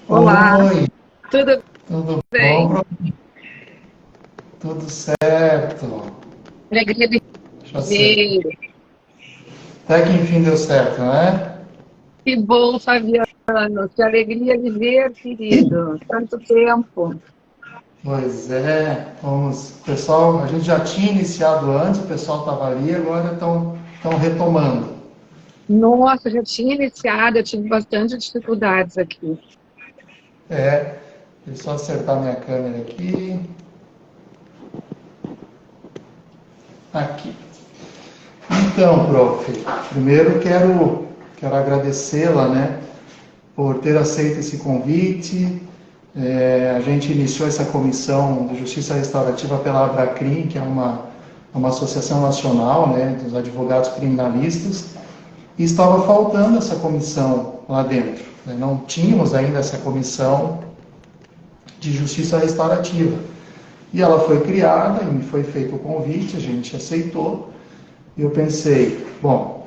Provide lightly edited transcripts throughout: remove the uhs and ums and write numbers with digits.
Olá, Oi, tudo tudo bom? bem? Tudo certo. Alegria de Já sei. ver. Até que enfim deu certo, né? Que bom, Fabiano. Que alegria de ver, querido. Tanto tempo. Pois é, vamos. Pessoal, a gente já tinha iniciado antes, o pessoal estava ali, agora estão retomando. Nossa, já tinha iniciado, eu tive bastante dificuldades aqui. É, deixa eu só acertar minha câmera aqui. Aqui. Então, prof, primeiro quero agradecê-la, né, por ter aceito esse convite. A gente iniciou essa comissão de justiça restaurativa pela Abracrim, que é uma associação nacional, né, dos advogados criminalistas, e estava faltando essa comissão lá dentro, né? Não tínhamos ainda essa comissão de justiça restaurativa. E ela foi criada, e me foi feito o convite, a gente aceitou, e eu pensei, bom,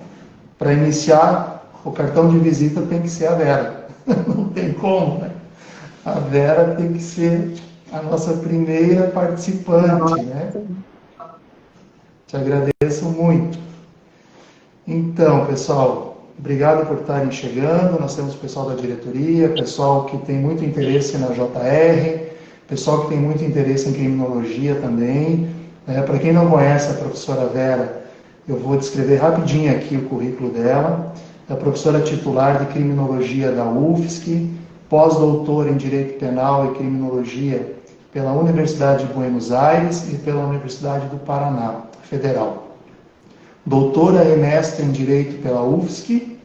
para iniciar, o cartão de visita tem que ser a Vera. Não tem como, né? A Vera tem que ser a nossa primeira participante, né? Nossa, Te agradeço muito. Então, pessoal, obrigado por estarem chegando. Nós temos o pessoal da diretoria, pessoal que tem muito interesse na JR, pessoal que tem muito interesse em criminologia também. Para quem não conhece a professora Vera, eu vou descrever rapidinho aqui o currículo dela. É professora titular de criminologia da UFSC, pós-doutora em Direito Penal e Criminologia pela Universidade de Buenos Aires e pela Universidade do Paraná, Federal. Doutora e mestre em Direito pela UFSC,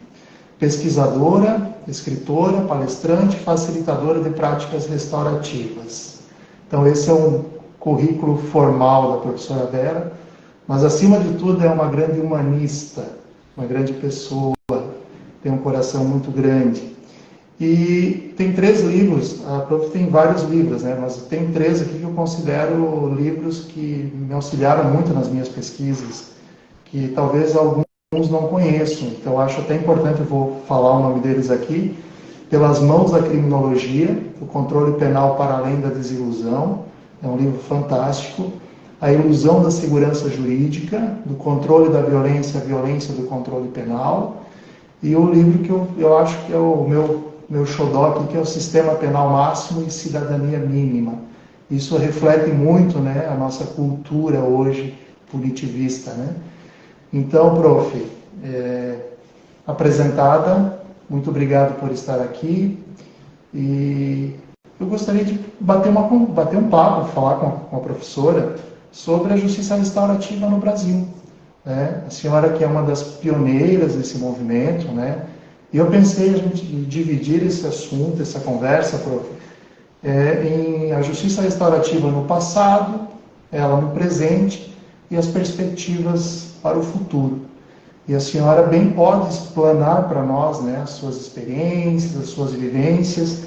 pesquisadora, escritora, palestrante, facilitadora de práticas restaurativas. Então esse é um currículo formal da professora Vera, mas acima de tudo é uma grande humanista, uma grande pessoa, tem um coração muito grande. E tem 3 livros, a prof tem vários livros, né? Mas tem 3 aqui que eu considero livros que me auxiliaram muito nas minhas pesquisas, que talvez alguns não conheçam. Então acho até importante, eu vou falar o nome deles aqui. Pelas Mãos da Criminologia, o Controle Penal para Além da Desilusão, é um livro fantástico. A Ilusão da Segurança Jurídica, do Controle da Violência, a Violência do Controle Penal. E o livro que eu acho que é o meu xodó aqui, que é o Sistema Penal Máximo e Cidadania Mínima. Isso reflete muito, né, a nossa cultura hoje punitivista, né? Então, prof, apresentada, muito obrigado por estar aqui. E eu gostaria de bater um papo, falar com a professora sobre a justiça restaurativa no Brasil, né? A senhora que é uma das pioneiras desse movimento, né? E eu pensei a gente dividir esse assunto, essa conversa, prof, em a justiça restaurativa no passado, ela no presente e as perspectivas para o futuro. E a senhora bem pode explanar para nós, né, as suas experiências, as suas vivências,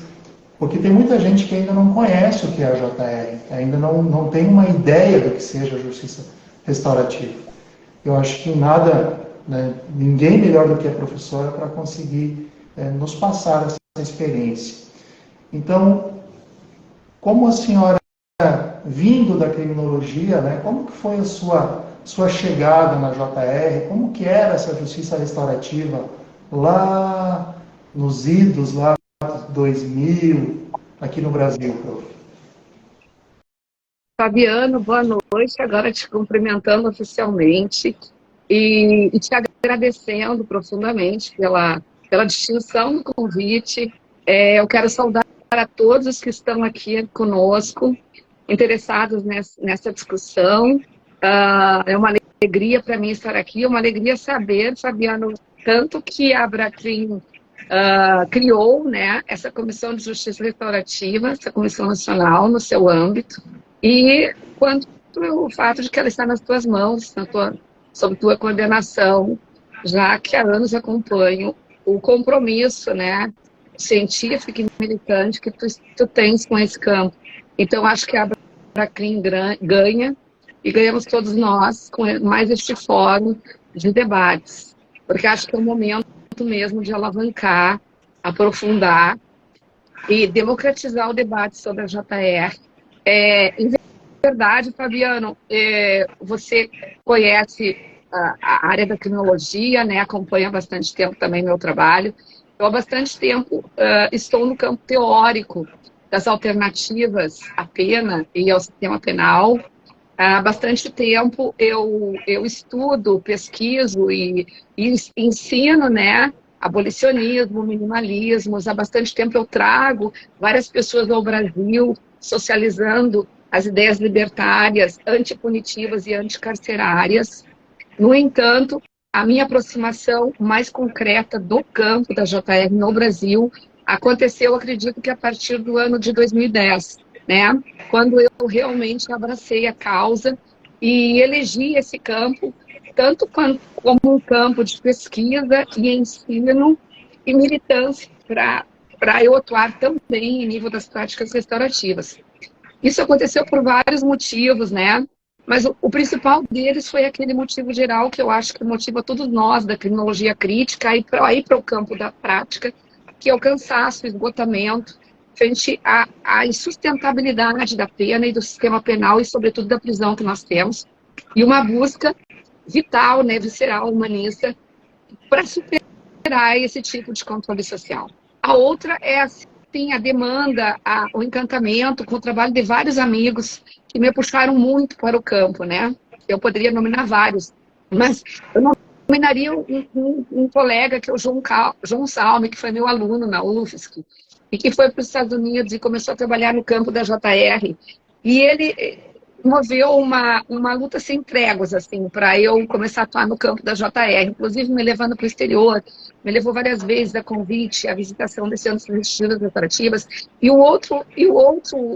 porque tem muita gente que ainda não conhece o que é a JR, ainda não tem uma ideia do que seja a justiça restaurativa. Eu acho que nada, né, ninguém melhor do que a professora para conseguir nos passar essa experiência. Então, como a senhora, vindo da criminologia, né, como que foi a sua chegada na JR? Como que era essa justiça restaurativa lá nos idos, lá 2000, aqui no Brasil, prof? Fabiano, boa noite. Agora te cumprimentando oficialmente e te agradecendo profundamente pela distinção do convite. Eu quero saudar a todos que estão aqui conosco, interessados nessa discussão. É uma alegria para mim estar aqui, é uma alegria saber, Fabiano, tanto que a Abracrim criou, né, essa Comissão de Justiça Restaurativa, essa Comissão Nacional no seu âmbito, e quanto o fato de que ela está nas tuas mãos, sob tua coordenação, já que há anos acompanho o compromisso, né, científico e militante que tu tens com esse campo. Então, acho que a Abracrim ganha, e ganhamos todos nós com mais este fórum de debates, porque acho que é o momento mesmo de alavancar, aprofundar e democratizar o debate sobre a JR. Em verdade, Fabiano, você conhece a área da criminologia, né? Acompanha há bastante tempo também meu trabalho. Eu, há bastante tempo, estou no campo teórico das alternativas à pena e ao sistema penal. Há bastante tempo eu estudo, pesquiso e ensino, né, abolicionismo, minimalismos. Há bastante tempo eu trago várias pessoas ao Brasil socializando as ideias libertárias, antipunitivas e anticarcerárias. No entanto, a minha aproximação mais concreta do campo da JR no Brasil aconteceu, acredito que a partir do ano de 2010, né? Quando eu realmente abracei a causa e elegi esse campo, tanto como um campo de pesquisa e ensino e militância para eu atuar também em nível das práticas restaurativas. Isso aconteceu por vários motivos, né? Mas o principal deles foi aquele motivo geral que eu acho que motiva todos nós da criminologia crítica a ir para o campo da prática, que é o cansaço, o esgotamento, frente à insustentabilidade da pena e do sistema penal e, sobretudo, da prisão que nós temos, e uma busca vital, né, visceral, humanista, para superar esse tipo de controle social. A outra é assim, a demanda, o encantamento com o trabalho de vários amigos que me puxaram muito para o campo, né? Eu poderia nominar vários, mas eu nominaria um colega que é o João Salme, que foi meu aluno na UFSC, e que foi para os Estados Unidos e começou a trabalhar no campo da JR. E ele moveu uma luta sem tréguas, assim, para eu começar a atuar no campo da JR, inclusive me levando para o exterior, me levou várias vezes a convite, a visitação desse centro de instituições restaurativas, e o outro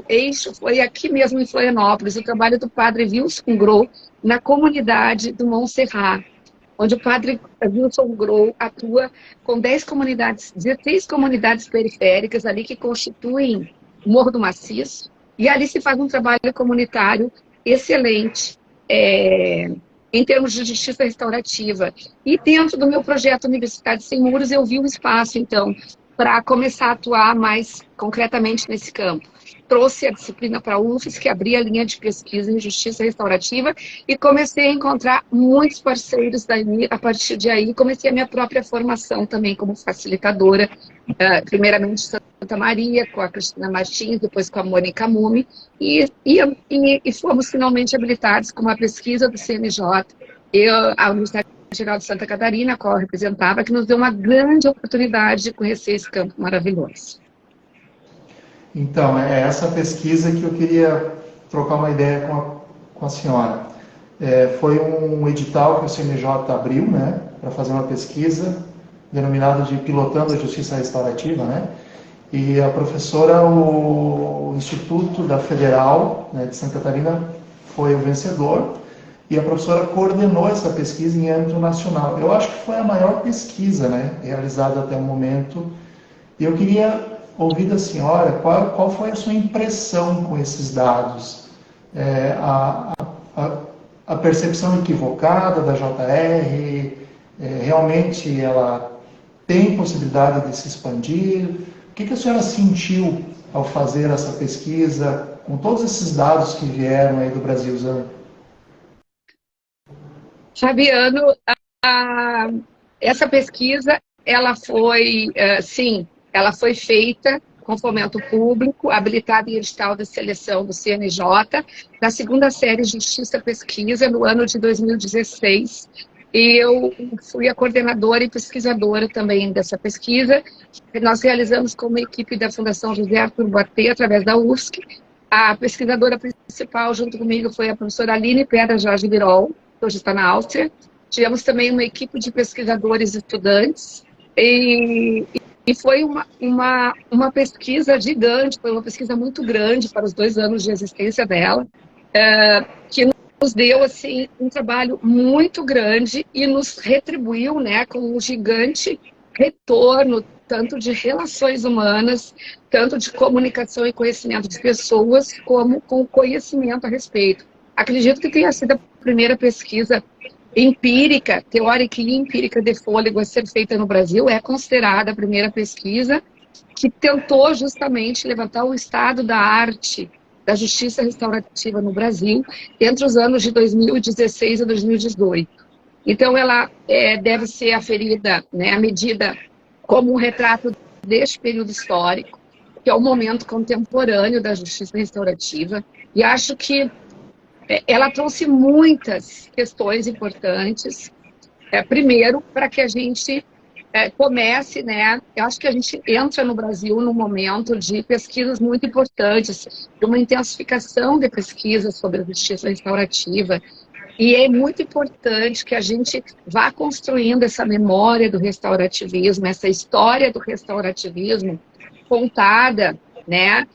eixo foi aqui mesmo em Florianópolis, o trabalho do padre Wilson Groh na comunidade do Montserrat, onde o padre Wilson Groh atua com 16 comunidades periféricas ali que constituem o Morro do Maciço, e ali se faz um trabalho comunitário excelente, em termos de justiça restaurativa. E dentro do meu projeto Universidade Sem Muros, eu vi um espaço, então, para começar a atuar mais concretamente nesse campo. Trouxe a disciplina para a UFSC, que abri a linha de pesquisa em justiça restaurativa e comecei a encontrar muitos parceiros daí. A partir de aí, comecei a minha própria formação também como facilitadora, primeiramente em Santa Maria, com a Cristina Martins, depois com a Mônica Mumi, e fomos finalmente habilitados com uma pesquisa do CNJ, a Universidade Federal de Santa Catarina, a qual eu representava, que nos deu uma grande oportunidade de conhecer esse campo maravilhoso. Então, é essa pesquisa que eu queria trocar uma ideia com a senhora. Foi um edital que o CNJ abriu, né, para fazer uma pesquisa denominada de Pilotando a Justiça Restaurativa, né, e a professora, o Instituto da Federal, né, de Santa Catarina, foi o vencedor, e a professora coordenou essa pesquisa em âmbito nacional. Eu acho que foi a maior pesquisa, né, realizada até o momento, e eu queria ouvir da senhora qual foi a sua impressão com esses dados, a percepção equivocada da JR, realmente ela tem possibilidade de se expandir? O que a senhora sentiu ao fazer essa pesquisa, com todos esses dados que vieram aí do Brasilzão? Fabiano, essa pesquisa, ela foi, sim, ela foi feita com fomento público, habilitada em edital de seleção do CNJ, na segunda série de Justiça Pesquisa, no ano de 2016. Eu fui a coordenadora e pesquisadora também dessa pesquisa. Nós realizamos com uma equipe da Fundação José Arthur Boatê, através da UFSC. A pesquisadora principal, junto comigo, foi a professora Aline Pedra Jorge Birol, que hoje está na Áustria. Tivemos também uma equipe de pesquisadores e estudantes. E foi uma pesquisa gigante, foi uma pesquisa muito grande para os 2 anos de existência dela, que nos deu assim, um trabalho muito grande e nos retribuiu, né, com um gigante retorno, tanto de relações humanas, tanto de comunicação e conhecimento de pessoas, como com conhecimento a respeito. Acredito que tenha sido a primeira pesquisa empírica, teórica e empírica de fôlego a ser feita no Brasil, é considerada a primeira pesquisa que tentou justamente levantar o estado da arte da justiça restaurativa no Brasil entre os anos de 2016 a 2018. Então, ela deve ser aferida, né, medida como um retrato deste período histórico, que é o momento contemporâneo da justiça restaurativa, e acho que ela trouxe muitas questões importantes. Primeiro, para que a gente comece, né? Eu acho que a gente entra no Brasil num momento de pesquisas muito importantes, de uma intensificação de pesquisas sobre a justiça restaurativa, e é muito importante que a gente vá construindo essa memória do restaurativismo, essa história do restaurativismo contada, né,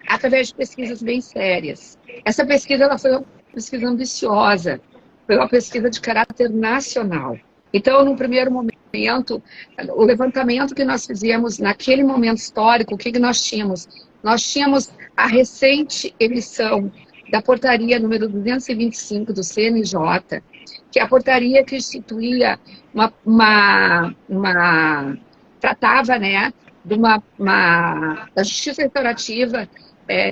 através de pesquisas bem sérias. Essa pesquisa ela foi uma pesquisa ambiciosa, foi uma pesquisa de caráter nacional. Então, no primeiro momento, o levantamento que nós fizemos naquele momento histórico, o que nós tínhamos? Nós tínhamos a recente emissão da portaria número 225 do CNJ, que é a portaria que instituía tratava, né, da justiça restaurativa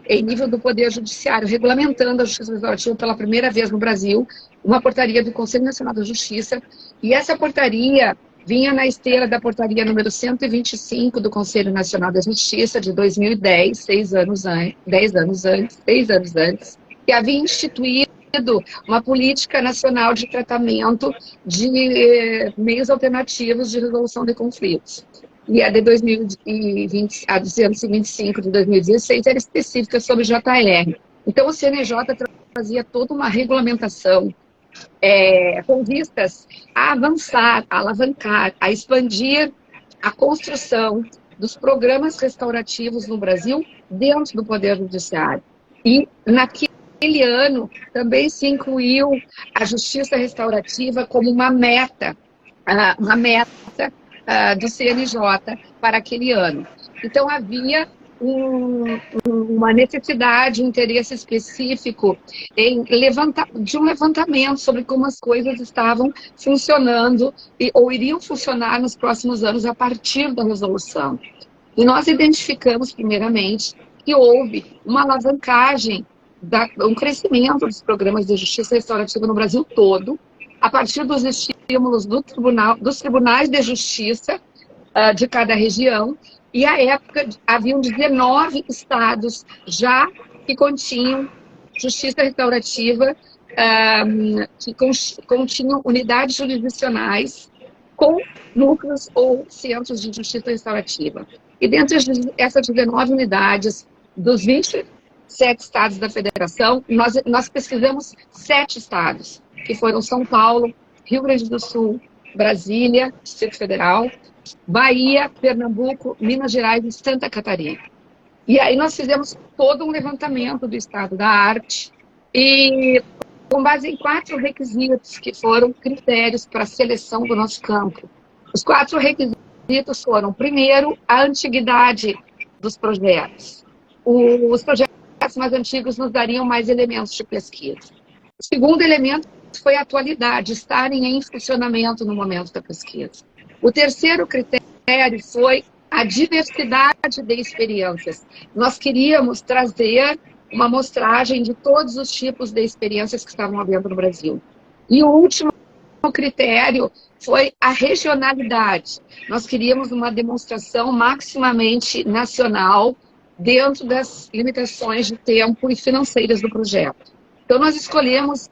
em nível do Poder Judiciário, regulamentando a justiça restaurativa pela primeira vez no Brasil, uma portaria do Conselho Nacional da Justiça, e essa portaria vinha na esteira da portaria número 125 do Conselho Nacional da Justiça, de 2010, 6 anos antes, que havia instituído uma política nacional de tratamento de meios alternativos de resolução de conflitos. E a de 2020, a 225 de 2016 era específica sobre JR. Então, o CNJ trazia toda uma regulamentação com vistas a avançar, a alavancar, a expandir a construção dos programas restaurativos no Brasil dentro do Poder Judiciário. E, naquele ano, também se incluiu a justiça restaurativa como uma meta do CNJ para aquele ano. Então, havia uma necessidade, um interesse específico de um levantamento sobre como as coisas estavam funcionando ou iriam funcionar nos próximos anos a partir da resolução. E nós identificamos, primeiramente, que houve uma alavancagem, um crescimento dos programas de justiça restaurativa no Brasil todo, a partir dos estímulos dos tribunais de justiça de cada região, e à época haviam 19 estados já que continham justiça restaurativa, que continham unidades jurisdicionais com núcleos ou centros de justiça restaurativa. E dentre essas 19 unidades, dos 27 estados da federação, nós pesquisamos 7 estados, que foram São Paulo, Rio Grande do Sul, Brasília, Distrito Federal, Bahia, Pernambuco, Minas Gerais e Santa Catarina. E aí nós fizemos todo um levantamento do estado da arte e com base em 4 requisitos que foram critérios para a seleção do nosso campo. Os 4 requisitos foram, primeiro, a antiguidade dos projetos. Os projetos mais antigos nos dariam mais elementos de pesquisa. O segundo elemento foi a atualidade, estarem em funcionamento no momento da pesquisa. O terceiro critério foi a diversidade de experiências. Nós queríamos trazer uma amostragem de todos os tipos de experiências que estavam havendo no Brasil. E o último critério foi a regionalidade. Nós queríamos uma demonstração maximamente nacional dentro das limitações de tempo e financeiras do projeto. Então, nós escolhemos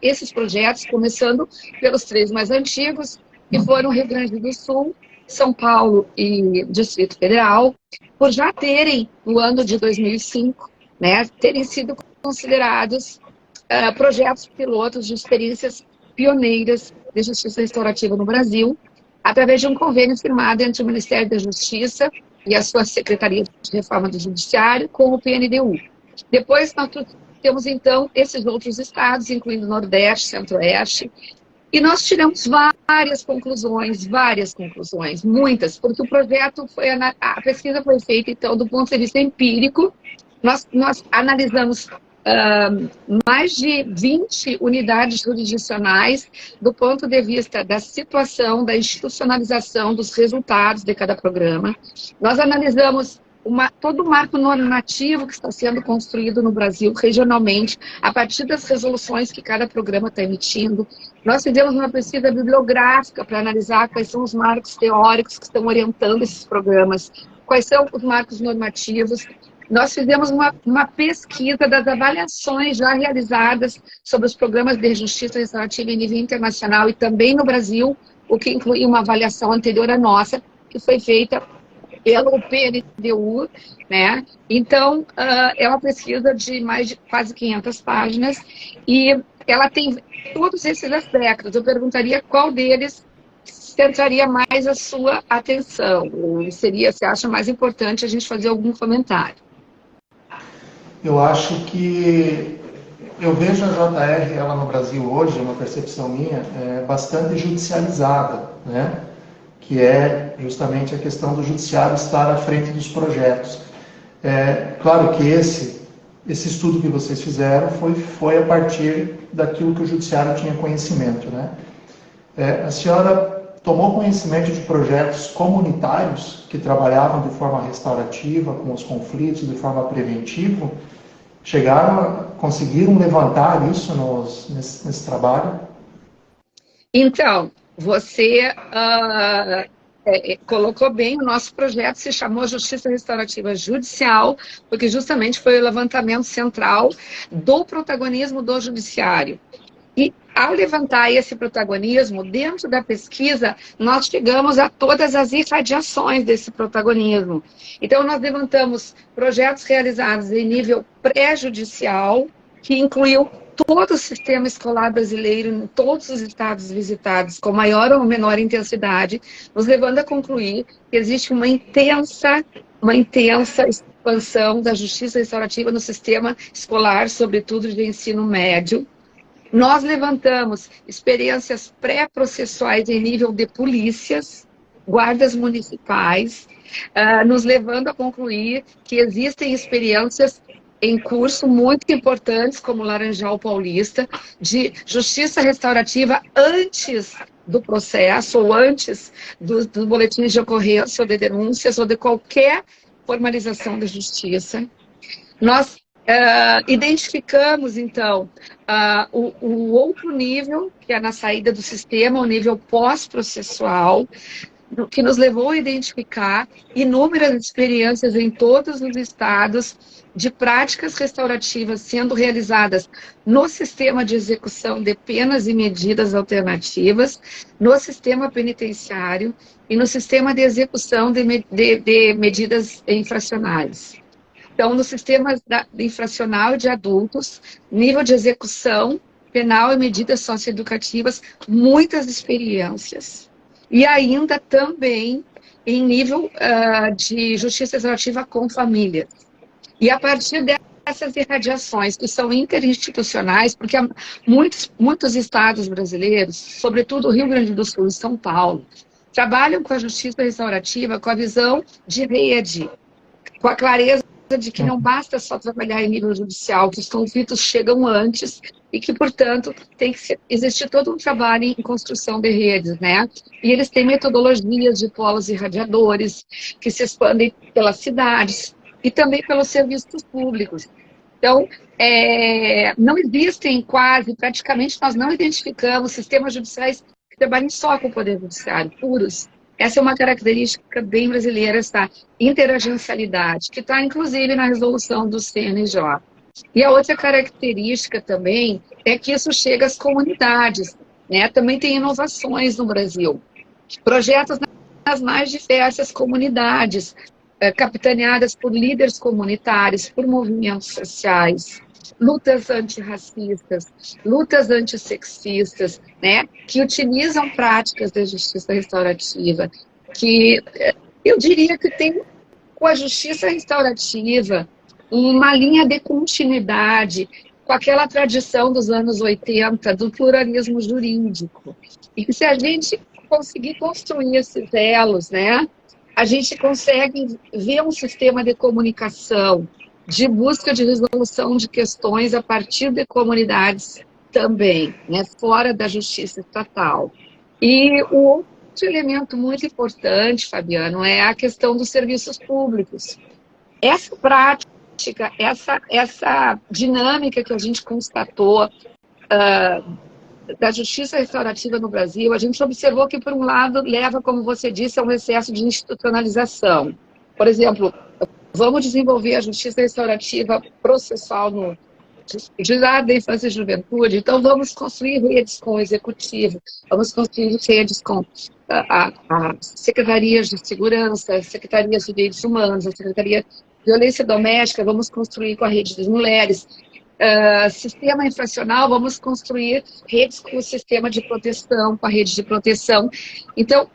esses projetos, começando pelos 3 mais antigos, que foram Rio Grande do Sul, São Paulo e Distrito Federal, por já terem, no ano de 2005, né, terem sido considerados projetos pilotos de experiências pioneiras de justiça restaurativa no Brasil, através de um convênio firmado entre o Ministério da Justiça e a sua Secretaria de Reforma do Judiciário com o PNDU. Depois nós temos, então, esses outros estados, incluindo Nordeste, Centro-Oeste, e nós tiramos várias conclusões, muitas, porque o projeto a pesquisa foi feita, então, do ponto de vista empírico. Nós analisamos mais de 20 unidades jurisdicionais do ponto de vista da situação, da institucionalização dos resultados de cada programa. Nós analisamos todo o marco normativo que está sendo construído no Brasil, regionalmente, a partir das resoluções que cada programa está emitindo. Nós fizemos uma pesquisa bibliográfica para analisar quais são os marcos teóricos que estão orientando esses programas, quais são os marcos normativos. Nós fizemos uma pesquisa das avaliações já realizadas sobre os programas de justiça restaurativa em nível internacional e também no Brasil, o que inclui uma avaliação anterior à nossa, que foi feita pelo PNDU, né? Então, é uma pesquisa de mais de quase 500 páginas e ela tem todos esses aspectos. Eu perguntaria qual deles centraria mais a sua atenção, ou você acha mais importante a gente fazer algum comentário? Eu acho que eu vejo a JR, ela no Brasil hoje, uma percepção minha, bastante judicializada, né? Que é justamente a questão do judiciário estar à frente dos projetos. Claro que esse estudo que vocês fizeram foi a partir daquilo que o judiciário tinha conhecimento, né? A senhora tomou conhecimento de projetos comunitários que trabalhavam de forma restaurativa com os conflitos, de forma preventiva? Conseguiram levantar isso nesse trabalho? Então, você colocou bem, o nosso projeto se chamou Justiça Restaurativa Judicial, porque justamente foi o levantamento central do protagonismo do judiciário. E ao levantar esse protagonismo, dentro da pesquisa, nós chegamos a todas as irradiações desse protagonismo. Então, nós levantamos projetos realizados em nível pré-judicial, que incluiu todo o sistema escolar brasileiro, em todos os estados visitados, com maior ou menor intensidade, nos levando a concluir que existe uma intensa expansão da justiça restaurativa no sistema escolar, sobretudo de ensino médio. Nós levantamos experiências pré-processuais em nível de polícias, guardas municipais, nos levando a concluir que existem experiências em curso muito importantes, como Laranjal Paulista, de justiça restaurativa antes do processo ou antes dos boletins de ocorrência ou de denúncias ou de qualquer formalização da justiça. Nós identificamos, então, o outro nível, que é na saída do sistema, o nível pós-processual, que nos levou a identificar inúmeras experiências em todos os estados de práticas restaurativas sendo realizadas no sistema de execução de penas e medidas alternativas, no sistema penitenciário e no sistema de execução de medidas infracionais. Então, no sistema infracional de adultos, nível de execução penal e medidas socioeducativas, muitas experiências. E ainda também em nível de justiça restaurativa com famílias. E a partir dessas irradiações, que são interinstitucionais, porque muitos estados brasileiros, sobretudo o Rio Grande do Sul e São Paulo, trabalham com a justiça restaurativa com a visão de rede, com a clareza de que não basta só trabalhar em nível judicial, que os conflitos chegam antes e que, portanto, tem que existir todo um trabalho em construção de redes, né? E eles têm metodologias de polos irradiadores que se expandem pelas cidades e também pelos serviços públicos. Então, não existem praticamente nós não identificamos sistemas judiciais que trabalhem só com o Poder Judiciário, puros. Essa é uma característica bem brasileira, essa interagencialidade, que está, inclusive, na resolução do CNJ. E a outra característica também é que isso chega às comunidades, né? Também tem inovações no Brasil. Projetos nas mais diversas comunidades, capitaneadas por líderes comunitários, por movimentos sociais, lutas antirracistas, lutas antissexistas, né, que utilizam práticas da justiça restaurativa, que eu diria que tem com a justiça restaurativa uma linha de continuidade com aquela tradição dos anos 80 do pluralismo jurídico. E que se a gente conseguir construir esses elos, né, a gente consegue ver um sistema de comunicação de busca de resolução de questões a partir de comunidades também, né, fora da justiça estatal. E o outro elemento muito importante, Fabiano, é a questão dos serviços públicos. Essa prática, essa dinâmica que a gente constatou da justiça restaurativa no Brasil, a gente observou que, por um lado, leva, como você disse, a um excesso de institucionalização. Por exemplo, vamos desenvolver a justiça restaurativa processual no Juizado da Infância e Juventude, então vamos construir redes com o Executivo, vamos construir redes com as Secretarias de Segurança, Secretarias de Direitos Humanos, a Secretaria de Violência Doméstica, vamos construir com a Rede das Mulheres, sistema infracional, vamos construir redes com o sistema de proteção, com a rede de proteção. Então,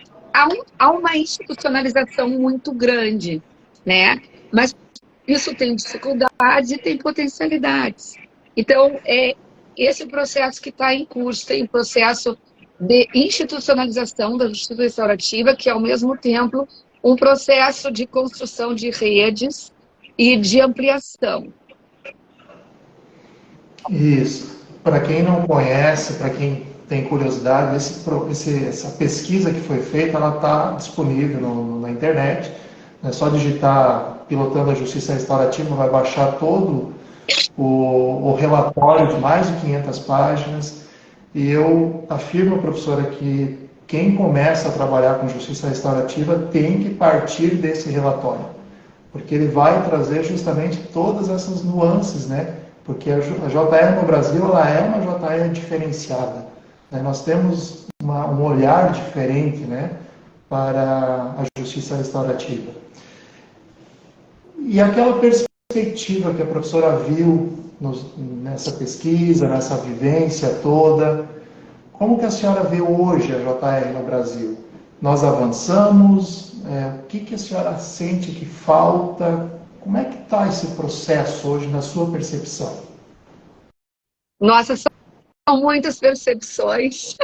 há uma institucionalização muito grande, né? Mas isso tem dificuldades e tem potencialidades. Então, esse processo que está em curso, tem um processo de institucionalização da justiça restaurativa, que é, ao mesmo tempo, um processo de construção de redes e de ampliação. Isso. Para quem não conhece, para quem tem curiosidade, essa pesquisa que foi feita, ela está disponível na internet. É só digitar Pilotando a Justiça Restaurativa, vai baixar todo o relatório de mais de 500 páginas. E eu afirmo, professora, que quem começa a trabalhar com justiça restaurativa tem que partir desse relatório, porque ele vai trazer justamente todas essas nuances, né? Porque a JR no Brasil, ela é uma JR diferenciada, né? Nós temos um olhar diferente, né, para a justiça restaurativa. E aquela perspectiva que a professora viu nessa pesquisa, nessa vivência toda, como que a senhora vê hoje a JR no Brasil? Nós avançamos? O que a senhora sente que falta? Como é que está esse processo hoje na sua percepção? Nossa, são muitas percepções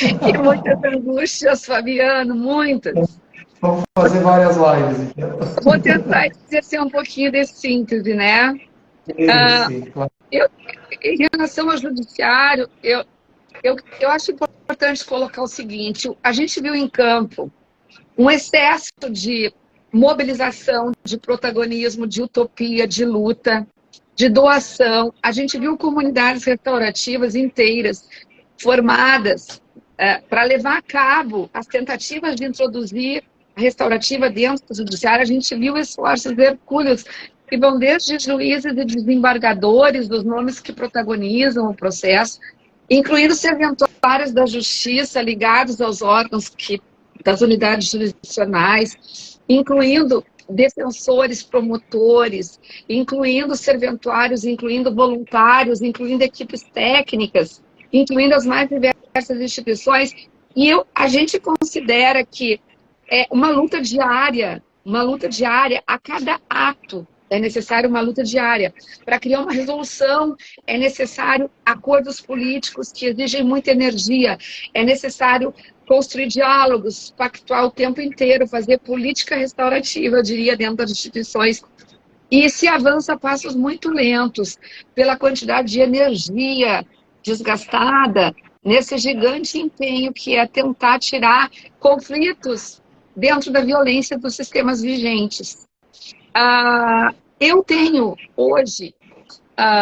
e muitas angústias, Fabiano, muitas. Vamos fazer várias lives, então. Vou tentar exercer um pouquinho de síntese, né? Sim, claro. Em relação ao judiciário, eu acho importante colocar o seguinte: a gente viu em campo um excesso de mobilização, de protagonismo, de utopia, de luta, de doação. A gente viu comunidades restaurativas inteiras formadas para levar a cabo as tentativas de introduzir a restaurativa dentro do judiciário. A gente viu esforços hercúleos que vão desde juízes e desembargadores, dos nomes que protagonizam o processo, incluindo serventuários da justiça ligados aos órgãos das unidades jurisdicionais, incluindo defensores, promotores, incluindo serventuários, incluindo voluntários, incluindo equipes técnicas, incluindo as mais diversas instituições. E a gente considera que é uma luta diária a cada ato. É necessário uma luta diária. Para criar uma resolução, é necessário acordos políticos que exigem muita energia. É necessário construir diálogos, pactuar o tempo inteiro, fazer política restaurativa, eu diria, dentro das instituições. E se avança a passos muito lentos, pela quantidade de energia desgastada, nesse gigante empenho que é tentar tirar conflitos dentro da violência dos sistemas vigentes. Eu tenho, hoje,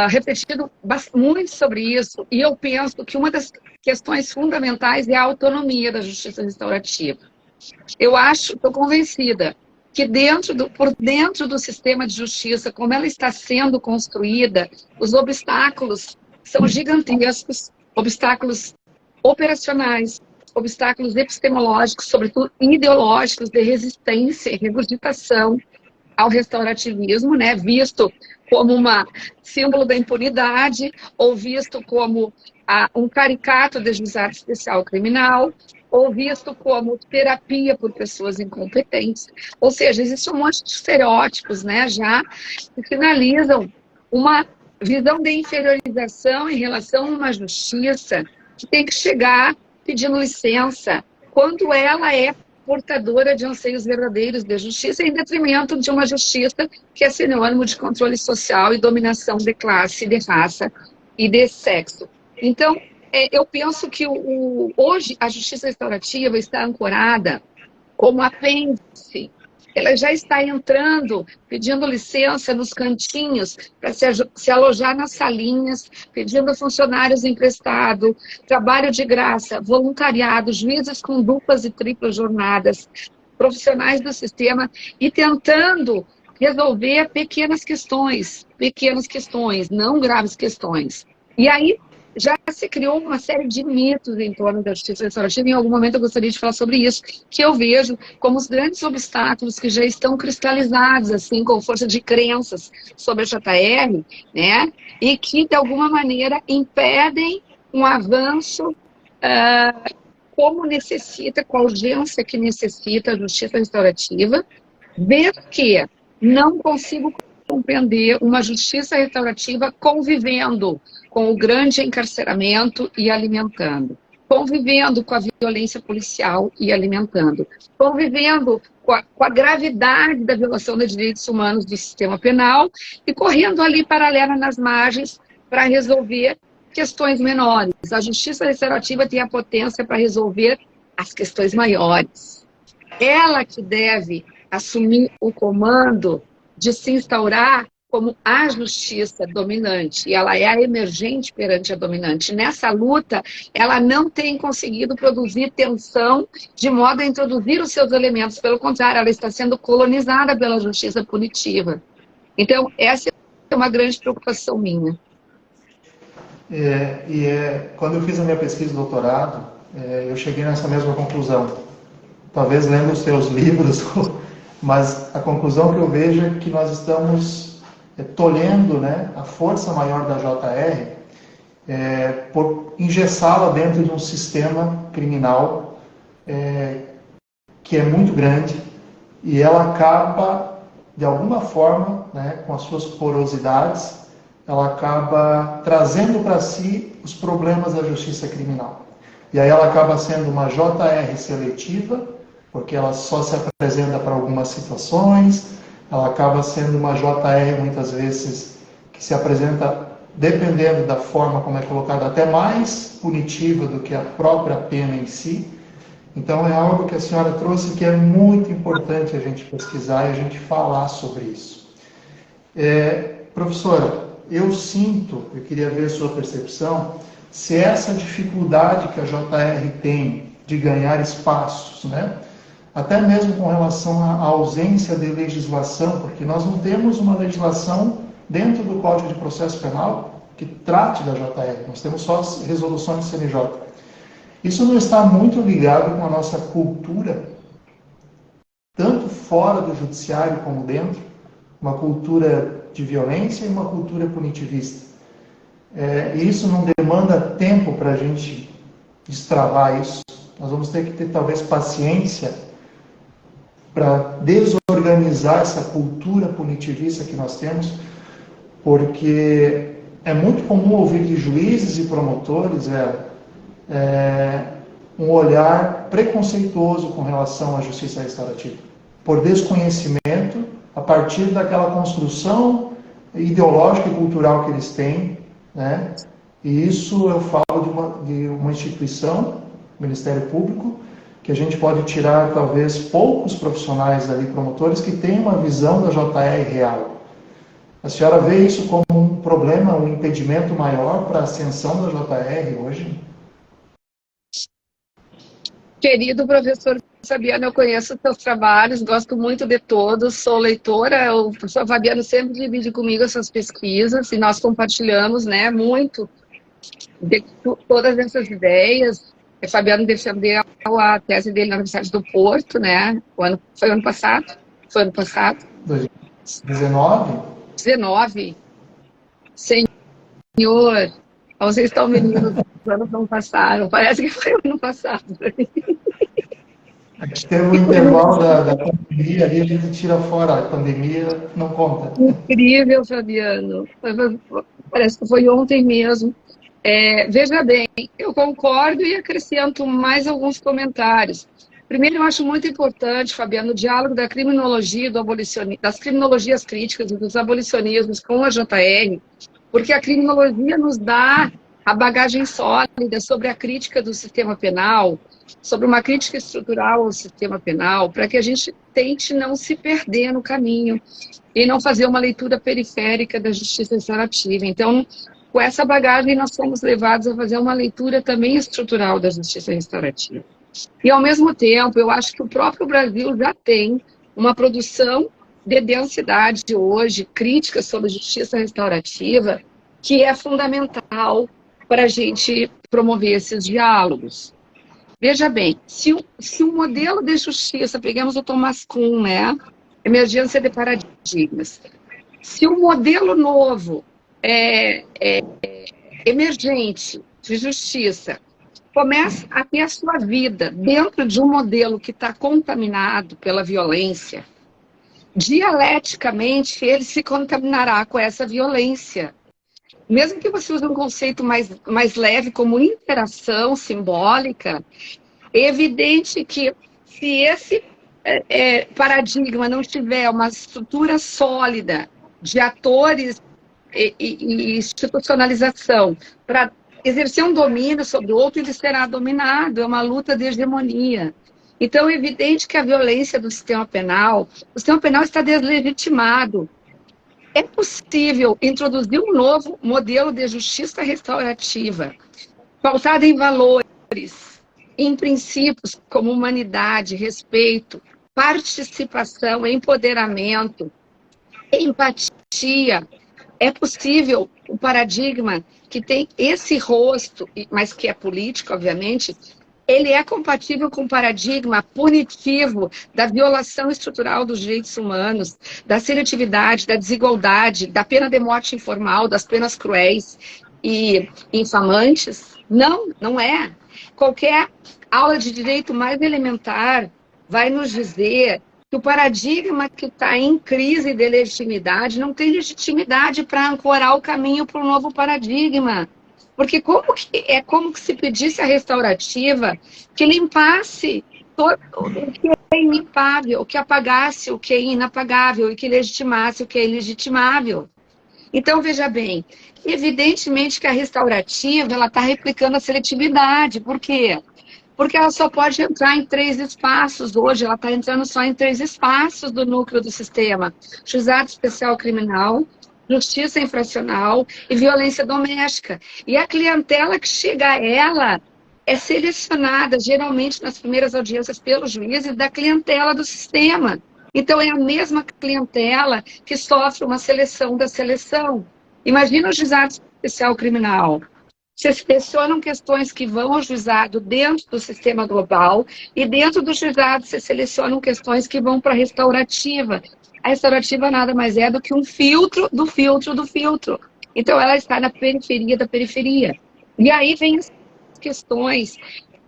refletido muito sobre isso, e eu penso que uma das questões fundamentais é a autonomia da justiça restaurativa. Eu estou convencida que por dentro do sistema de justiça, como ela está sendo construída, os obstáculos são gigantescos, obstáculos operacionais, obstáculos epistemológicos, sobretudo ideológicos, de resistência e regurgitação ao restaurativismo, né, visto como símbolo da impunidade, ou visto como um caricato de juizado especial criminal, ou visto como terapia por pessoas incompetentes. Ou seja, existe um monte de estereótipos, né, já que finalizam uma visão de inferiorização em relação a uma justiça que tem que chegar pedindo licença quando ela é portadora de anseios verdadeiros de justiça, em detrimento de uma justiça que é sinônimo de controle social e dominação de classe, de raça e de sexo. Então, eu penso que hoje a justiça restaurativa está ancorada como apêndice. Ela já está entrando, pedindo licença nos cantinhos para se alojar nas salinhas, pedindo funcionários emprestados, trabalho de graça, voluntariado, juízes com duplas e triplas jornadas, profissionais do sistema, e tentando resolver pequenas questões, não graves questões. E aí já se criou uma série de mitos em torno da justiça restaurativa. Em algum momento eu gostaria de falar sobre isso, que eu vejo como os grandes obstáculos que já estão cristalizados, assim, com força de crenças sobre a JR, né? E que, de alguma maneira, impedem um avanço como necessita, com a urgência que necessita a justiça restaurativa, ver que não consigo compreender uma justiça restaurativa convivendo com o grande encarceramento e alimentando, convivendo com a violência policial e alimentando, convivendo com a gravidade da violação dos direitos humanos do sistema penal e correndo ali paralela nas margens para resolver questões menores. A justiça restaurativa tem a potência para resolver as questões maiores. Ela que deve assumir o comando de se instaurar como a justiça dominante, e ela é a emergente perante a dominante. Nessa luta, ela não tem conseguido produzir tensão de modo a introduzir os seus elementos, pelo contrário, ela está sendo colonizada pela justiça punitiva. Então, essa é uma grande preocupação minha. Quando eu fiz a minha pesquisa de doutorado, eu cheguei nessa mesma conclusão. Talvez lendo os seus livros, mas a conclusão que eu vejo é que nós estamos tolhendo, né, a força maior da JR por engessá-la dentro de um sistema criminal que é muito grande, e ela acaba, de alguma forma, né, com as suas porosidades, ela acaba trazendo para si os problemas da justiça criminal. E aí ela acaba sendo uma JR seletiva, porque ela só se apresenta para algumas situações, ela acaba sendo uma JR, muitas vezes, que se apresenta, dependendo da forma como é colocada, até mais punitiva do que a própria pena em si. Então é algo que a senhora trouxe que é muito importante a gente pesquisar e a gente falar sobre isso. Professora, eu queria ver a sua percepção, se essa dificuldade que a JR tem de ganhar espaços, né? Até mesmo com relação à ausência de legislação, porque nós não temos uma legislação dentro do Código de Processo Penal que trate da JR, nós temos só as resoluções do CNJ. Isso não está muito ligado com a nossa cultura, tanto fora do judiciário como dentro, uma cultura de violência e uma cultura punitivista. E isso não demanda tempo para a gente destravar isso. Nós vamos ter que ter, talvez, paciência para desorganizar essa cultura punitivista que nós temos, porque é muito comum ouvir de juízes e promotores um olhar preconceituoso com relação à justiça restaurativa, por desconhecimento, a partir daquela construção ideológica e cultural que eles têm, né? E isso eu falo de uma instituição, Ministério Público, que a gente pode tirar talvez poucos profissionais ali, promotores, que têm uma visão da JR real. A senhora vê isso como um problema, um impedimento maior para a ascensão da JR hoje? Querido professor Fabiano, eu conheço os seus trabalhos, gosto muito de todos, sou leitora, o professor Fabiano sempre divide comigo essas pesquisas e nós compartilhamos, né, muito de todas essas ideias. O Fabiano defendeu a tese dele na Universidade do Porto, né, foi ano passado? Foi ano passado? 2019? 19. Senhor, vocês estão meninos, os anos não passaram, parece que foi ano passado. Teve um intervalo da pandemia, ali a gente tira fora, a pandemia não conta. Incrível, Fabiano. Parece que foi ontem mesmo. Veja bem, eu concordo e acrescento mais alguns comentários. Primeiro, eu acho muito importante, Fabiano, o diálogo da criminologia, das criminologias críticas e dos abolicionismos com a JR, porque a criminologia nos dá a bagagem sólida sobre a crítica do sistema penal, sobre uma crítica estrutural ao sistema penal, para que a gente tente não se perder no caminho e não fazer uma leitura periférica da justiça restaurativa. Então, com essa bagagem, nós fomos levados a fazer uma leitura também estrutural da justiça restaurativa. E, ao mesmo tempo, eu acho que o próprio Brasil já tem uma produção de densidade hoje, crítica sobre justiça restaurativa, que é fundamental para a gente promover esses diálogos. Veja bem, se o modelo de justiça, pegamos o Thomas Kuhn, né? Emergência de paradigmas. Se o modelo novo, emergente de justiça, começa a ter a sua vida dentro de um modelo que está contaminado pela violência, dialeticamente ele se contaminará com essa violência. Mesmo que você use um conceito mais leve como interação simbólica, é evidente que se esse paradigma não tiver uma estrutura sólida de atores e institucionalização para exercer um domínio sobre o outro, ele será dominado, é uma luta de hegemonia. Então, é evidente que a violência do sistema penal, o sistema penal está deslegitimado. É possível introduzir um novo modelo de justiça restaurativa, pautado em valores, em princípios como humanidade, respeito, participação, empoderamento, empatia. É possível o paradigma que tem esse rosto, mas que é político, obviamente, ele é compatível com o paradigma punitivo da violação estrutural dos direitos humanos, da seletividade, da desigualdade, da pena de morte informal, das penas cruéis e infamantes? Não, não é. Qualquer aula de direito mais elementar vai nos dizer que o paradigma que está em crise de legitimidade não tem legitimidade para ancorar o caminho para um novo paradigma. Porque como que se pedisse a restaurativa que limpasse o que é inimpável, que apagasse o que é inapagável e que legitimasse o que é ilegitimável. Então, veja bem, evidentemente que a restaurativa ela está replicando a seletividade. Por quê? Porque ela só pode entrar em 3 espaços. Hoje ela está entrando só em 3 espaços do núcleo do sistema. Juizado Especial Criminal, Justiça Infracional e Violência Doméstica. E a clientela que chega a ela é selecionada, geralmente, nas primeiras audiências pelos juízes da clientela do sistema. Então, é a mesma clientela que sofre uma seleção da seleção. Imagina o Juizado Especial Criminal. Se selecionam questões que vão ao juizado dentro do sistema global e dentro do juizado se selecionam questões que vão para a restaurativa. A restaurativa nada mais é do que um filtro do filtro do filtro. Então, ela está na periferia da periferia. E aí vem as questões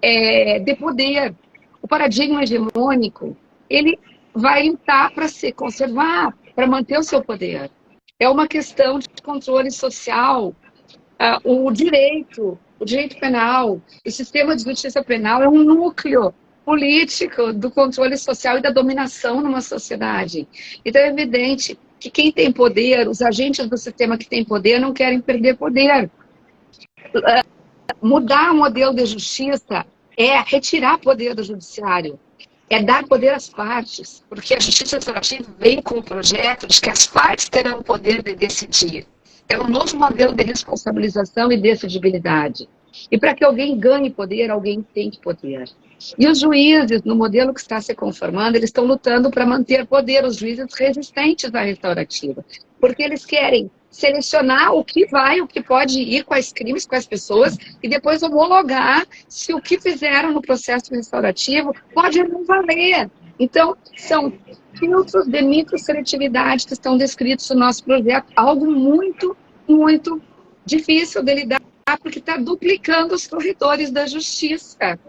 de poder. O paradigma hegemônico, ele vai lutar para se conservar, para manter o seu poder. É uma questão de controle social. O direito penal, o sistema de justiça penal é um núcleo político do controle social e da dominação numa sociedade. Então é evidente que quem tem poder, os agentes do sistema que têm poder, não querem perder poder. Mudar o modelo de justiça é retirar poder do judiciário, é dar poder às partes, porque a justiça restaurativa vem com o projeto de que as partes terão o poder de decidir. É um novo modelo de responsabilização e decidibilidade. E para que alguém ganhe poder, alguém tem que poder. E os juízes, no modelo que está se conformando, eles estão lutando para manter poder, os juízes resistentes à restaurativa. Porque eles querem selecionar o que vai, o que pode ir, quais crimes, quais pessoas, e depois homologar se o que fizeram no processo restaurativo pode não valer. Então, são filtros de microseletividade que estão descritos no nosso projeto, algo muito, muito difícil de lidar, porque está duplicando os corredores da justiça.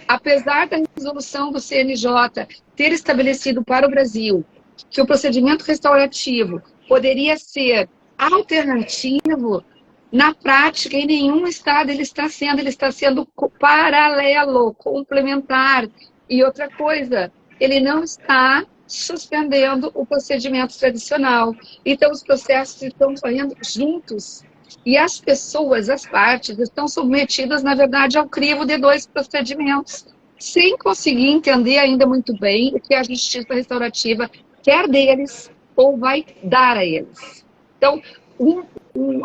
Apesar da resolução do CNJ ter estabelecido para o Brasil que o procedimento restaurativo poderia ser alternativo, na prática, em nenhum estado ele está sendo paralelo, complementar. E outra coisa, ele não está suspendendo o procedimento tradicional. Então, os processos estão correndo juntos. E as pessoas, as partes, estão submetidas, na verdade, ao crivo de dois procedimentos, sem conseguir entender ainda muito bem o que a justiça restaurativa quer deles ou vai dar a eles. Então,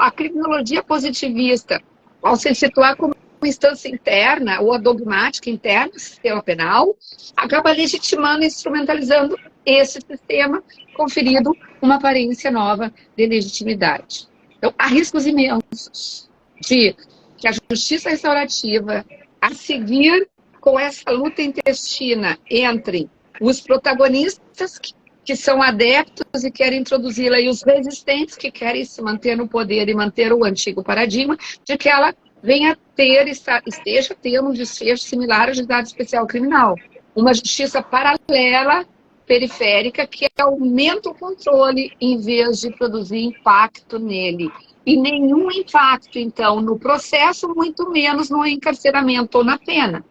a criminologia positivista, ao se situar como uma instância interna ou a dogmática interna do sistema penal, acaba legitimando e instrumentalizando esse sistema, conferindo uma aparência nova de legitimidade. Então, há riscos imensos de que a justiça restaurativa, a seguir com essa luta intestina entre os protagonistas que são adeptos e querem introduzi-la e os resistentes que querem se manter no poder e manter o antigo paradigma, de que ela venha ter, esteja tendo um desfecho similar à juizado especial criminal. Uma justiça paralela, periférica, que aumenta o controle em vez de produzir impacto nele. E nenhum impacto, então, no processo, muito menos no encarceramento ou na pena.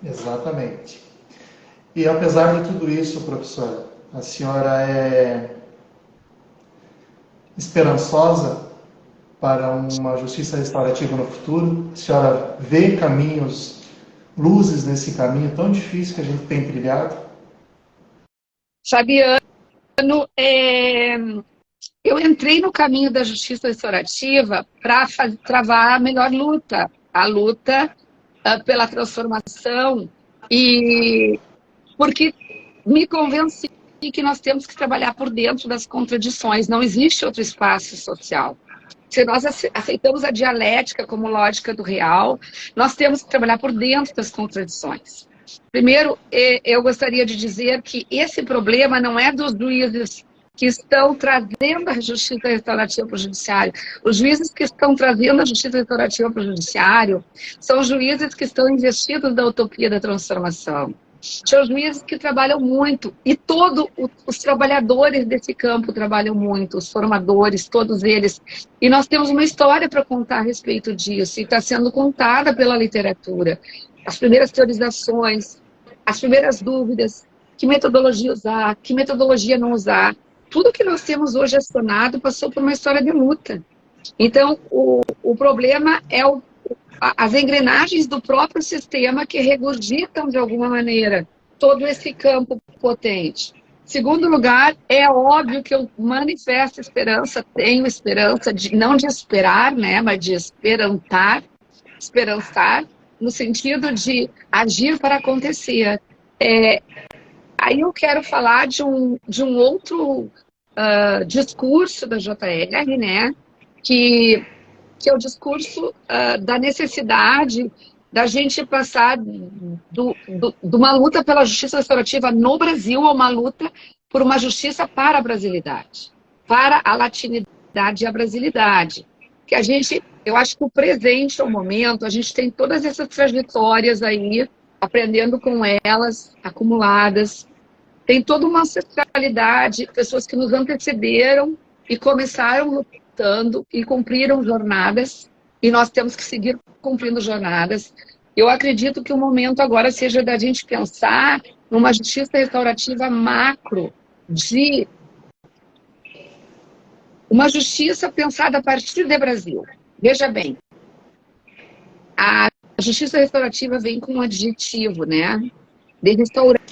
Exatamente. E apesar de tudo isso, professora, a senhora é esperançosa para uma justiça restaurativa no futuro? A senhora vê caminhos, luzes nesse caminho tão difícil que a gente tem trilhado? Fabiano, eu entrei no caminho da justiça restaurativa para travar a melhor luta, a luta pela transformação, e porque me convenci que nós temos que trabalhar por dentro das contradições, não existe outro espaço social. Se nós aceitamos a dialética como lógica do real, nós temos que trabalhar por dentro das contradições. Primeiro, eu gostaria de dizer que esse problema não é dos juízes que estão trazendo a justiça restaurativa para o judiciário. Os juízes que estão trazendo a justiça restaurativa para o judiciário são juízes que estão investidos da utopia da transformação. São juízes que trabalham muito, e todos os trabalhadores desse campo trabalham muito, os formadores, todos eles. E nós temos uma história para contar a respeito disso, e está sendo contada pela literatura. As primeiras teorizações, as primeiras dúvidas, que metodologia usar, que metodologia não usar. Tudo que nós temos hoje acionado passou por uma história de luta. Então, o problema é as engrenagens do próprio sistema que regurgitam, de alguma maneira, todo esse campo potente. Segundo lugar, é óbvio que eu manifesto esperança, tenho esperança, não de esperar, né, mas de esperançar, no sentido de agir para acontecer. Aí eu quero falar de um outro discurso da JR, né, que é o discurso da necessidade da gente passar de uma luta pela justiça restaurativa no Brasil a uma luta por uma justiça para a brasilidade, para a latinidade e a brasilidade. Que eu acho que o presente, o momento, a gente tem todas essas trajetórias aí, aprendendo com elas, acumuladas. Tem toda uma ancestralidade, pessoas que nos antecederam e começaram lutando e cumpriram jornadas, e nós temos que seguir cumprindo jornadas. Eu acredito que o momento agora seja da gente pensar numa justiça restaurativa macro, de uma justiça pensada a partir do Brasil. Veja bem, a justiça restaurativa vem com um adjetivo, né? De restaurar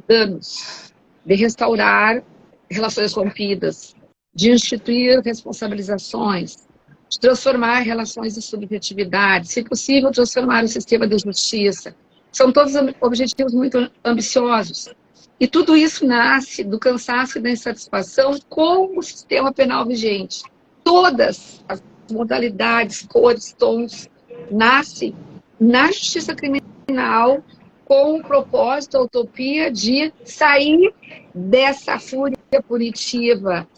danos, de restaurar relações rompidas, de instituir responsabilizações, de transformar relações de subjetividade, se possível, transformar o sistema de justiça. São todos objetivos muito ambiciosos. E tudo isso nasce do cansaço e da insatisfação com o sistema penal vigente. Todas as modalidades, cores, tons, nascem na justiça criminal com o propósito, a utopia de sair dessa fúria punitiva,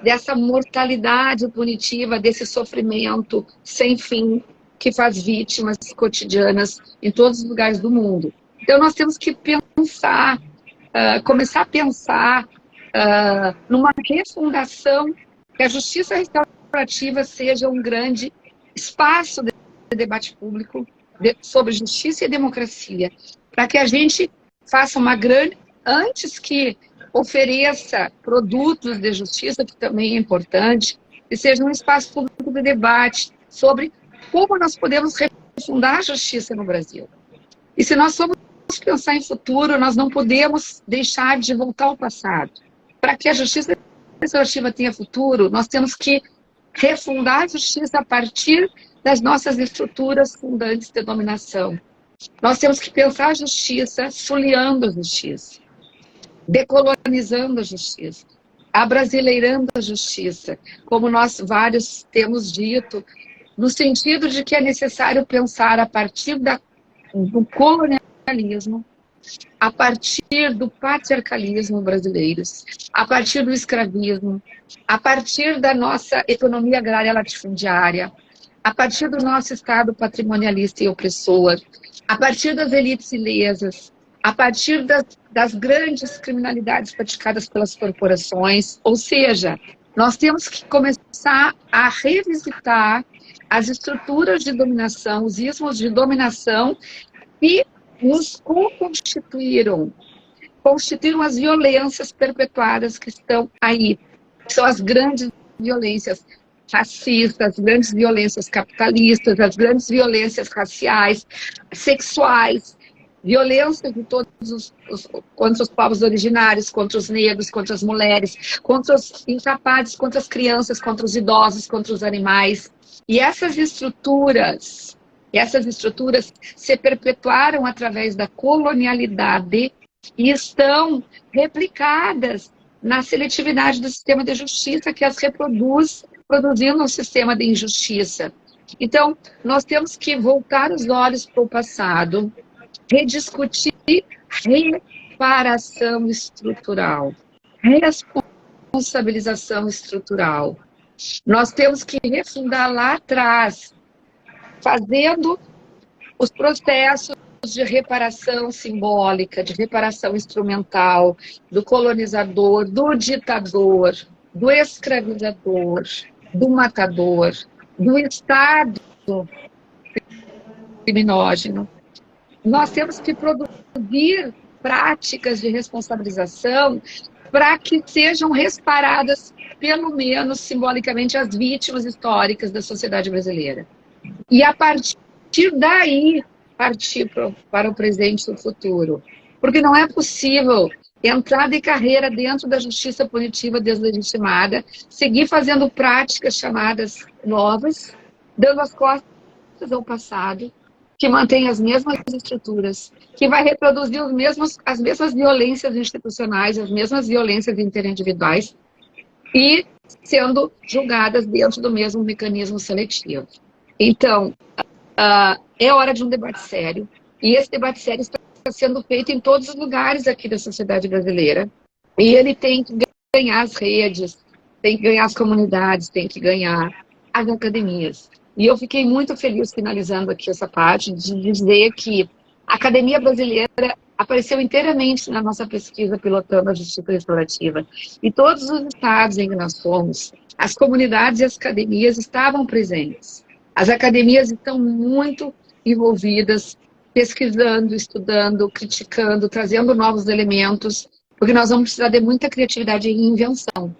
dessa mortalidade punitiva, desse sofrimento sem fim que faz vítimas cotidianas em todos os lugares do mundo. Então nós temos que pensar, começar a pensar numa refundação, que a justiça restaurativa seja um grande espaço de debate público, sobre justiça e democracia, para que a gente faça uma grande, antes que ofereça produtos de justiça, que também é importante, e seja um espaço público de debate sobre como nós podemos refundar a justiça no Brasil. E se nós somos pensar em futuro, nós não podemos deixar de voltar ao passado. Para que a justiça restaurativa tenha futuro, nós temos que refundar a justiça a partir das nossas estruturas fundantes de dominação. Nós temos que pensar a justiça folheando a justiça, decolonizando a justiça, abrasileirando a justiça, como nós vários temos dito, no sentido de que é necessário pensar a partir do colonialismo, a partir do patriarcalismo brasileiro, a partir do escravismo, a partir da nossa economia agrária latifundiária, a partir do nosso Estado patrimonialista e opressor, a partir das elites ilesas, a partir das grandes criminalidades praticadas pelas corporações. Ou seja, nós temos que começar a revisitar as estruturas de dominação, os ismos de dominação que nos constituíram as violências perpetuadas que estão aí. São as grandes violências racistas, as grandes violências capitalistas, as grandes violências raciais, sexuais, violência de todos contra os povos originários, contra os negros, contra as mulheres, contra os incapazes, contra as crianças, contra os idosos, contra os animais. E essas estruturas se perpetuaram através da colonialidade e estão replicadas na seletividade do sistema de justiça que as reproduz, produzindo um sistema de injustiça. Então, nós temos que voltar os olhos para o passado, rediscutir reparação estrutural, responsabilização estrutural. Nós temos que refundar lá atrás, fazendo os processos de reparação simbólica, de reparação instrumental, do colonizador, do ditador, do escravizador, do matador, do Estado criminógeno. Nós temos que produzir práticas de responsabilização para que sejam reparadas, pelo menos simbolicamente, as vítimas históricas da sociedade brasileira. E a partir daí, partir para o presente e o futuro. Porque não é possível entrar de carreira dentro da justiça punitiva deslegitimada, seguir fazendo práticas chamadas novas, dando as costas ao passado, que mantém as mesmas estruturas, que vai reproduzir as mesmas violências institucionais, as mesmas violências interindividuais, e sendo julgadas dentro do mesmo mecanismo seletivo. Então, é hora de um debate sério, e esse debate sério está sendo feito em todos os lugares aqui da sociedade brasileira, e ele tem que ganhar as redes, tem que ganhar as comunidades, tem que ganhar as academias. E eu fiquei muito feliz, finalizando aqui essa parte, de dizer que a Academia Brasileira apareceu inteiramente na nossa pesquisa pilotando a justiça restaurativa. E todos os estados em que nós fomos, as comunidades e as academias estavam presentes. As academias estão muito envolvidas, pesquisando, estudando, criticando, trazendo novos elementos, porque nós vamos precisar de muita criatividade e invenção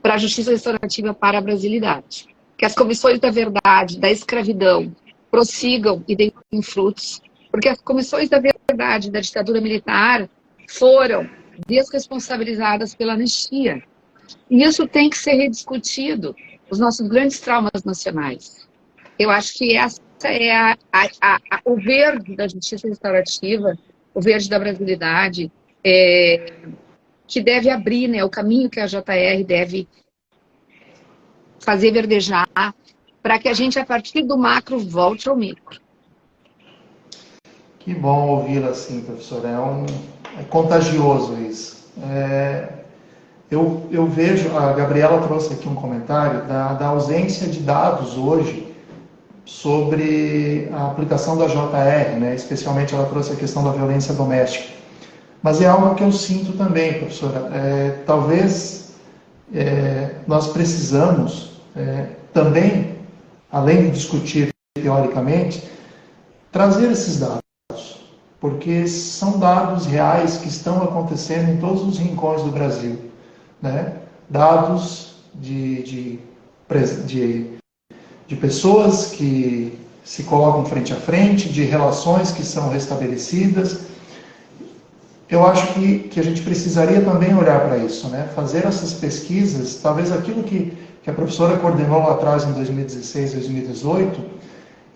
para a justiça restaurativa para a brasilidade. Que as comissões da verdade, da escravidão, prossigam e deem frutos, porque as comissões da verdade da ditadura militar foram desresponsabilizadas pela anistia. E isso tem que ser rediscutido, os nossos grandes traumas nacionais. Eu acho que essa é o verde da justiça restaurativa, o verde da brasilidade, que deve abrir, né, o caminho que a JR deve fazer verdejar, para que a gente, a partir do macro, volte ao micro. Que bom ouvi-la assim, professora. É contagioso isso. Eu vejo, a Gabriela trouxe aqui um comentário da ausência de dados hoje sobre a aplicação da JR, né? Especialmente ela trouxe a questão da violência doméstica. Mas é algo que eu sinto também, professora. Talvez nós precisamos também, além de discutir teoricamente, trazer esses dados, porque são dados reais que estão acontecendo em todos os rincões do Brasil, né? Dados de pessoas que se colocam frente a frente, de relações que são restabelecidas. Eu acho que a gente precisaria também olhar para isso, né? Fazer essas pesquisas, talvez aquilo que a professora coordenou lá atrás em 2016, 2018,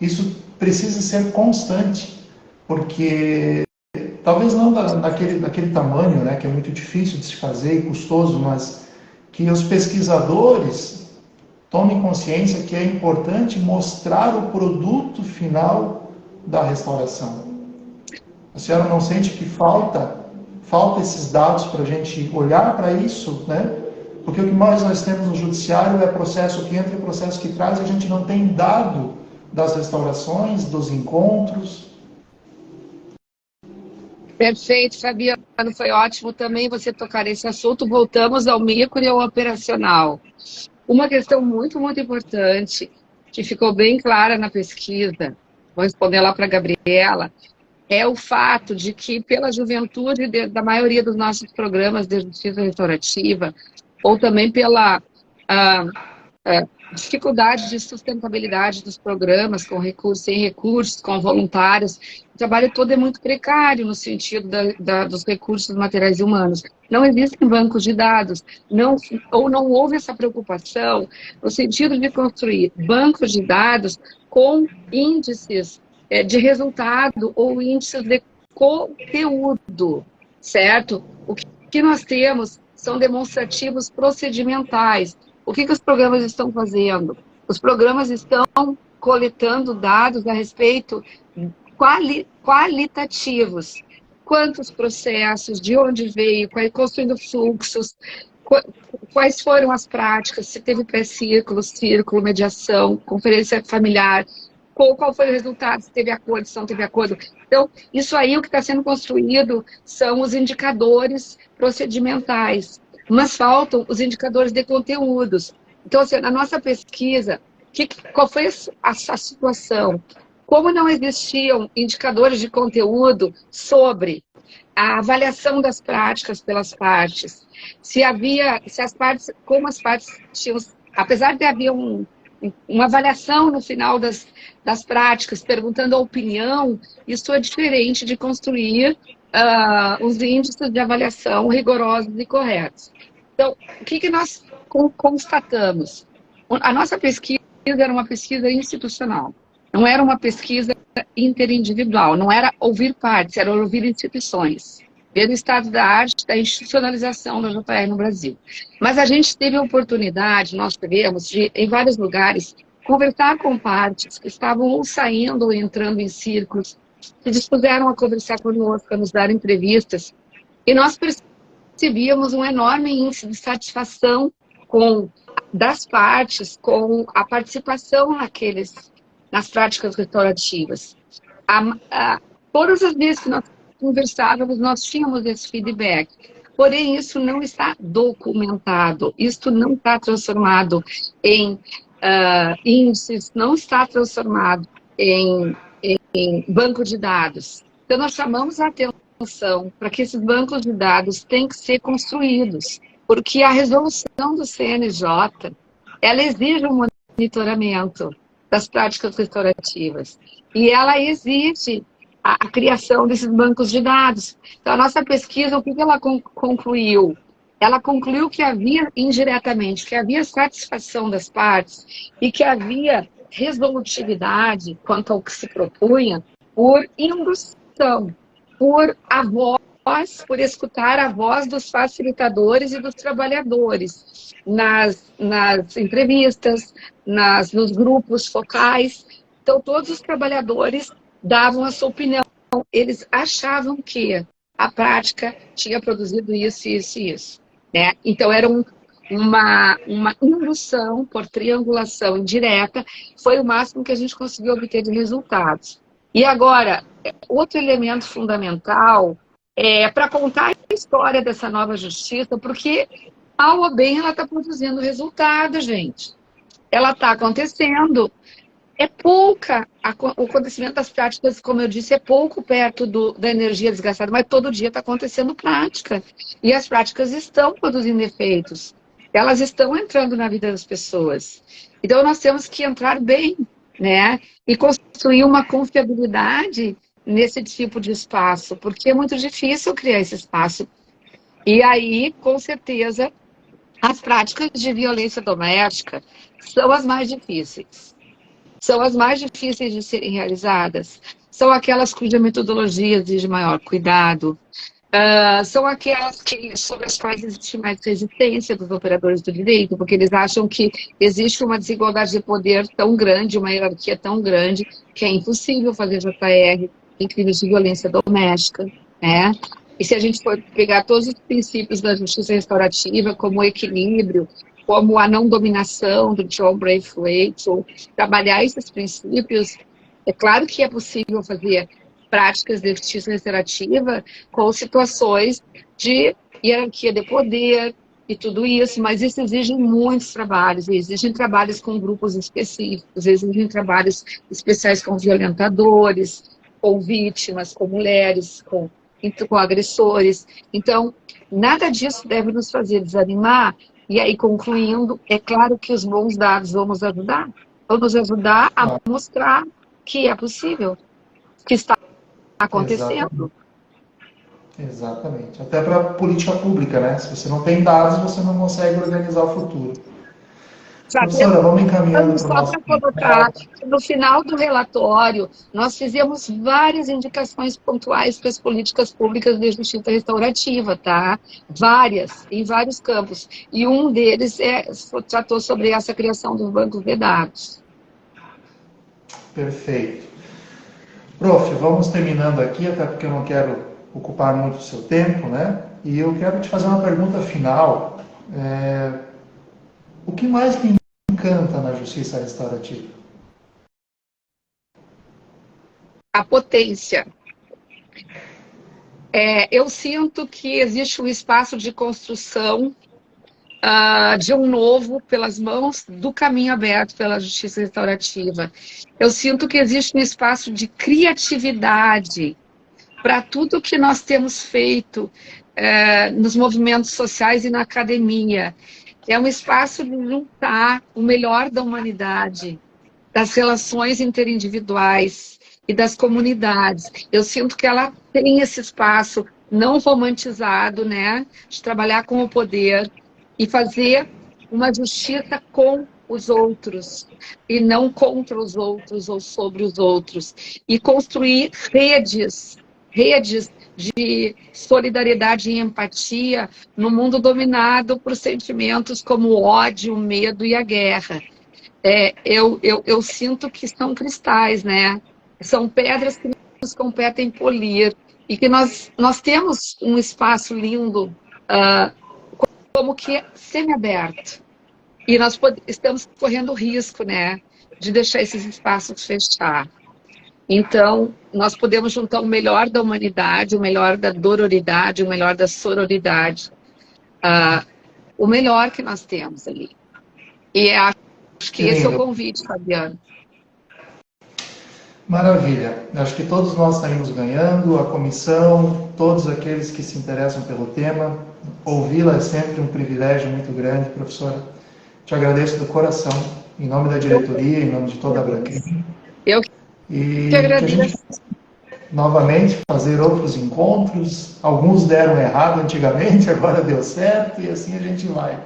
isso precisa ser constante, porque talvez não daquele tamanho, né, que é muito difícil de se fazer e custoso, mas que os pesquisadores tomem consciência que é importante mostrar o produto final da restauração. A senhora não sente que falta esses dados para a gente olhar para isso, né? Porque o que mais nós temos no judiciário é processo que entra e processo que traz, e a gente não tem dado das restaurações, dos encontros. Perfeito, Fabiano, foi ótimo também você tocar esse assunto. Voltamos ao micro e ao operacional. Uma questão muito, muito importante, que ficou bem clara na pesquisa, vou responder lá para a Gabriela, é o fato de que, pela juventude da maioria dos nossos programas de justiça restaurativa, ou também pela dificuldade de sustentabilidade dos programas, com recursos, sem recursos, com voluntários, o trabalho todo é muito precário no sentido dos recursos materiais e humanos. Não existem bancos de dados, ou não houve essa preocupação no sentido de construir bancos de dados com índices de resultado ou índices de conteúdo, certo? O que nós temos são demonstrativos procedimentais. O que os programas estão fazendo? Os programas estão coletando dados a respeito qualitativos. Quantos processos, de onde veio, construindo fluxos, quais foram as práticas, se teve pré-círculo, círculo, mediação, conferência familiar, qual foi o resultado, se teve acordo, se não teve acordo. Então, isso aí, o que está sendo construído são os indicadores procedimentais, mas faltam os indicadores de conteúdos. Então, assim, na nossa pesquisa, qual foi a situação? Como não existiam indicadores de conteúdo sobre a avaliação das práticas pelas partes, como as partes tinham, apesar de haver uma avaliação no final das práticas, perguntando a opinião, isso é diferente de construir os índices de avaliação rigorosos e corretos. Então, o que nós constatamos? A nossa pesquisa era uma pesquisa institucional, não era uma pesquisa interindividual, não era ouvir partes, era ouvir instituições, ver o estado da arte, da institucionalização da JR no Brasil. Mas a gente teve a oportunidade, nós tivemos, de, em vários lugares, conversar com partes que estavam ou saindo ou entrando em círculos, se dispuseram a conversar conosco, a nos dar entrevistas, e nós percebíamos um enorme índice de satisfação das partes com a participação nas práticas restaurativas. Todas as vezes que nós conversávamos, nós tínhamos esse feedback. Porém, isso não está documentado, isso não está transformado em índices, não está transformado em banco de dados. Então, nós chamamos a atenção para que esses bancos de dados têm que ser construídos, porque a resolução do CNJ, ela exige um monitoramento das práticas restaurativas, e ela exige a criação desses bancos de dados. Então, a nossa pesquisa, o que ela concluiu? Ela concluiu que havia, indiretamente, que havia satisfação das partes e que havia resolutividade quanto ao que se propunha por indução, por escutar a voz dos facilitadores e dos trabalhadores nas entrevistas, nos grupos focais. Então, todos os trabalhadores davam a sua opinião. Eles achavam que a prática tinha produzido isso, isso e isso, né? Então, era uma indução por triangulação indireta, foi o máximo que a gente conseguiu obter de resultados. E agora, outro elemento fundamental é para contar a história dessa nova justiça, porque, mal ou bem, ela está produzindo resultado, gente. Ela está acontecendo. é pouca, o acontecimento das práticas, como eu disse, é pouco perto da energia desgastada, mas todo dia está acontecendo prática. E as práticas estão produzindo efeitos. Elas estão entrando na vida das pessoas. Então, nós temos que entrar bem, né? E construir uma confiabilidade nesse tipo de espaço, porque é muito difícil criar esse espaço. E aí, com certeza, as práticas de violência doméstica são as mais difíceis. São as mais difíceis de serem realizadas. São aquelas cuja metodologia exige maior cuidado. São aquelas sobre as quais existe mais resistência dos operadores do direito, porque eles acham que existe uma desigualdade de poder tão grande, uma hierarquia tão grande, que é impossível fazer JR em crimes de violência doméstica, né? E se a gente for pegar todos os princípios da justiça restaurativa, como o equilíbrio, como a não dominação do John Braithwaite, ou trabalhar esses princípios, é claro que é possível fazer práticas de justiça restaurativa com situações de hierarquia de poder e tudo isso, mas isso exige muitos trabalhos, exigem trabalhos com grupos específicos, exigem trabalhos especiais com violentadores, com vítimas, com mulheres, com agressores. Então, nada disso deve nos fazer desanimar. E aí, concluindo, é claro que os bons dados vão nos ajudar a mostrar que é possível, que está acontecendo. Exatamente. Até para política pública, né? Se você não tem dados, você não consegue organizar o futuro. Professora, vamos encaminhando para o nosso... Só para colocar, no final do relatório, nós fizemos várias indicações pontuais para as políticas públicas de justiça restaurativa, tá? Várias, em vários campos. E um deles tratou sobre essa criação dos bancos de dados. Perfeito. Prof, vamos terminando aqui, até porque eu não quero ocupar muito o seu tempo, né? E eu quero te fazer uma pergunta final. O que mais me encanta na justiça restaurativa? A potência. Eu sinto que existe um espaço de construção de um novo pelas mãos do caminho aberto pela justiça restaurativa. Eu sinto que existe um espaço de criatividade para tudo que nós temos feito nos movimentos sociais e na academia. É um espaço de juntar o melhor da humanidade, das relações interindividuais e das comunidades. Eu sinto que ela tem esse espaço não romantizado, né, de trabalhar com o poder e fazer uma justiça com os outros e não contra os outros ou sobre os outros. E construir redes de solidariedade e empatia no mundo dominado por sentimentos como o ódio, o medo e a guerra. Eu sinto que são cristais, né? São pedras que nos competem polir e que nós temos um espaço lindo, como que semi-aberto. E nós estamos correndo risco, né, de deixar esses espaços fechar. Então, nós podemos juntar o melhor da humanidade, o melhor da dororidade, o melhor da sororidade, o melhor que nós temos ali. E acho que esse é o convite, Fabiano. Maravilha. Acho que todos nós saímos ganhando, a comissão, todos aqueles que se interessam pelo tema. Ouvi-la é sempre um privilégio muito grande, professora. Te agradeço do coração, em nome da diretoria, em nome de toda a Abracrim. Eu e que agradeço. Que a gente novamente fazer outros encontros. Alguns deram errado antigamente, agora deu certo e assim a gente vai.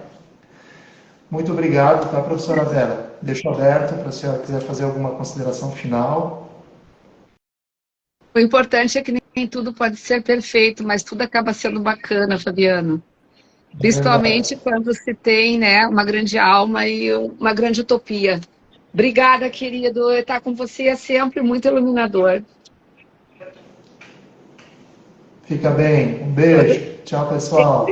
Muito obrigado, tá, professora Vera? Deixo aberto para a senhora quiser fazer alguma consideração final. O importante é que nem tudo pode ser perfeito, mas tudo acaba sendo bacana, Fabiano. Principalmente quando se tem, né, uma grande alma e uma grande utopia. Obrigada, querido. Estar com você é sempre muito iluminador. Fica bem. Um beijo. Tchau, pessoal.